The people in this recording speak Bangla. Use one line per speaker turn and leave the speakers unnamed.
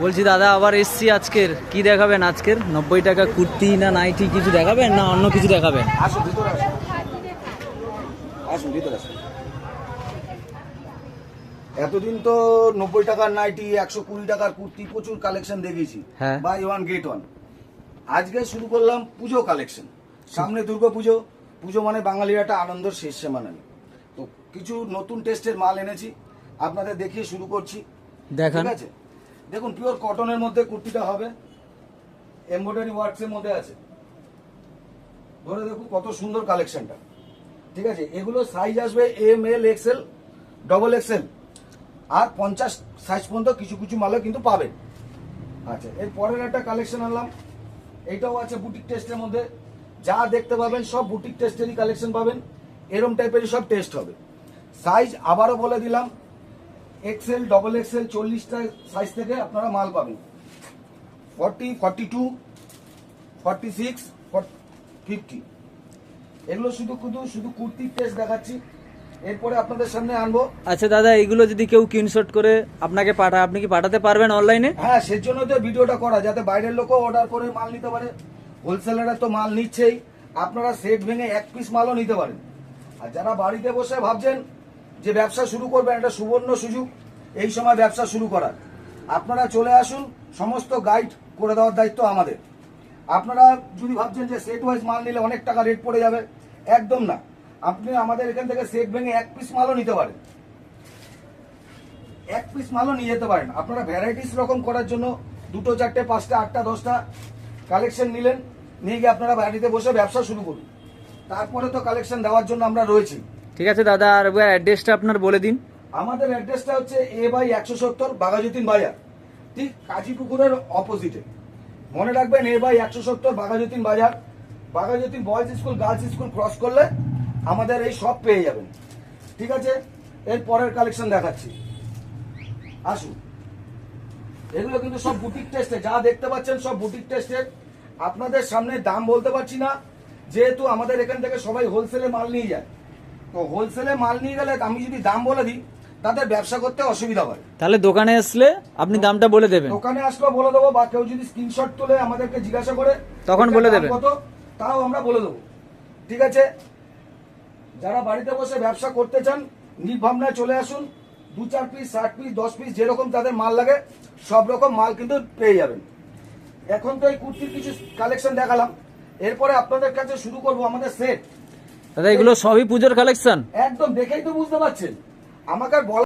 বলছি দাদা আবার এসছি, আজকের কি দেখাবেন? আজকের 90 টাকা কুর্তি না নাইটি কিছু দেখাবেন না অন্য কিছু দেখাবেন?
আসুন ভিতরে আসুন, আসুন ভিতরে আসুন। এতদিন তো 90 টাকার নাইটি, 120 টাকার কুর্তি প্রচুর কালেকশন দেখিয়েছি,
হ্যাঁ।
Buy one get one. আজকে শুরু করলাম পুজো কালেকশন। সামনে দুর্গা পুজো, পুজো মানে বাঙালির একটা আনন্দের শেষ সীমা নেই। তো কিছু নতুন টেস্টের মাল এনেছি, আপনাদের দেখিয়ে শুরু করছি।
দেখান।
ঠিক আছে, দেখুন পিওর কটনের মধ্যে কুর্তিটা হবে, এমব্রয়ডারি ওয়ার্কসের মধ্যে আছে। ধরে দেখুন কত সুন্দর কালেকশনটা। ঠিক আছে, এগুলো সাইজ আসবে M L XL double XL আর 50 সাইজ পর্যন্ত কিছু কিছু মালও কিন্তু পাবেন। আচ্ছা, এর পরের একটা কালেকশন আনলাম, এইটাও আছে বুটিক টেস্টের মধ্যে। যা দেখতে পাবেন সব বুটিক টেস্টেরই কালেকশন পাবেন, এরম টাইপেরই সব টেস্ট হবে। সাইজ আবারও বলে দিলাম, এক্সেল ডবল এক্সেল 40টা সাইজ থেকে আপনারা মাল পাবেন। 40, 42, 46, 50। এগুলো শুধু কুর্তির টেস্ট দেখাচ্ছি, এরপরে আপনাদের সামনে আনবো।
আচ্ছা দাদা, এগুলো যদি কেউ স্ক্রিনশট করে আপনাকে পাঠায়, আপনি কি পাঠাতে পারবেন অনলাইনে?
হ্যাঁ, সেজন্য তো ভিডিওটা করা, যাতে বাইরের লোকও অর্ডার করে মাল নিতে পারে। হোলসেলাররা তো মাল নিচ্ছেই, আপনারা সেট ভেঙে এক পিস মালও নিতে পারেন। আর যারা বাড়িতে বসে ভাবছেন যে ব্যবসা শুরু করবেন, একটা সুবর্ণ সুযোগ এই সময় ব্যবসা শুরু করার। আপনারা চলে আসুন, সমস্ত গাইড করে দেওয়ার দায়িত্ব আমাদের। আপনারা যদি ভাবছেন যে সেট ওয়াইজ মাল নিলে অনেক টাকা রেট পড়ে যাবে, একদম না। আপনি আমাদের এখান থেকে সেট ভেঙে এক পিস মালও নিতে পারেন, এক পিস মালও নিয়ে যেতে পারেন। আপনারা ভ্যারাইটিস রকম করার জন্য 2, 4, 5, 8, 10টা কালেকশন নিলেন, নিয়ে গিয়ে আপনারা বাড়িতে বসে ব্যবসা শুরু করুন। তারপরে তো কালেকশন দেওয়ার জন্য আমরা রয়েছি।
ঠিক আছে দাদা, আর একবার অ্যাড্রেসটা আপনার বলে দিন।
আমাদের অ্যাড্রেসটা হচ্ছে A/170 বাঘাযতীন বাজার, ঠিক কাজীপুকুরের অপোজিটে। মনে রাখবেন, A/170 বাঘাযতীন বাজার। Baghajatin boys school girls school cross করলে আমাদের এই সব পেয়ে যাবেন। ঠিক আছে, এর পরের কালেকশন দেখাচ্ছি, আসুন। এগুলো কিন্তু সব বুটিক টেস্টে, যা দেখতে পাচ্ছেন সব বুটিক টেস্টের। আপনাদের সামনে দাম বলতে পারছি না, যেহেতু আমাদের এখান থেকে সবাই হোলসেলে মাল নিয়ে যায়। তো হোলসেলে মাল নিয়ে গেলে আমি যদি দাম বলে দিই, তাদের ব্যবসা করতে অসুবিধা হয়।
তাহলে দোকানে আসলে আপনি দামটা বলে দেবেন।
দোকানে আসলেও বলে দেবো, বা কেউ যদি স্ক্রিনশট তুলে আমাদেরকে জিজ্ঞাসা করে
তখন বলে দেবেন
কত, তাও আমরা বলে দেবো। ঠিক আছে, যারা বাড়িতে বসে ব্যবসা করতে চান নির্ভাবনায় চলে আসুন। 2, 4 পিস, 60 পিস, 10 পিস, যেরকম তাদের মাল লাগে সব রকম মাল কিন্তু পেয়ে যাবেন। এখন তো এই কুর্তির কিছু কালেকশন দেখালাম, এরপরে আপনাদের কাছে শুরু করব আমাদের সেট।
দাদা এগুলো সবই পুজোর কালেকশন?
একদম দেখেই তো বুঝতে পারছেন, আমাকে আর বলা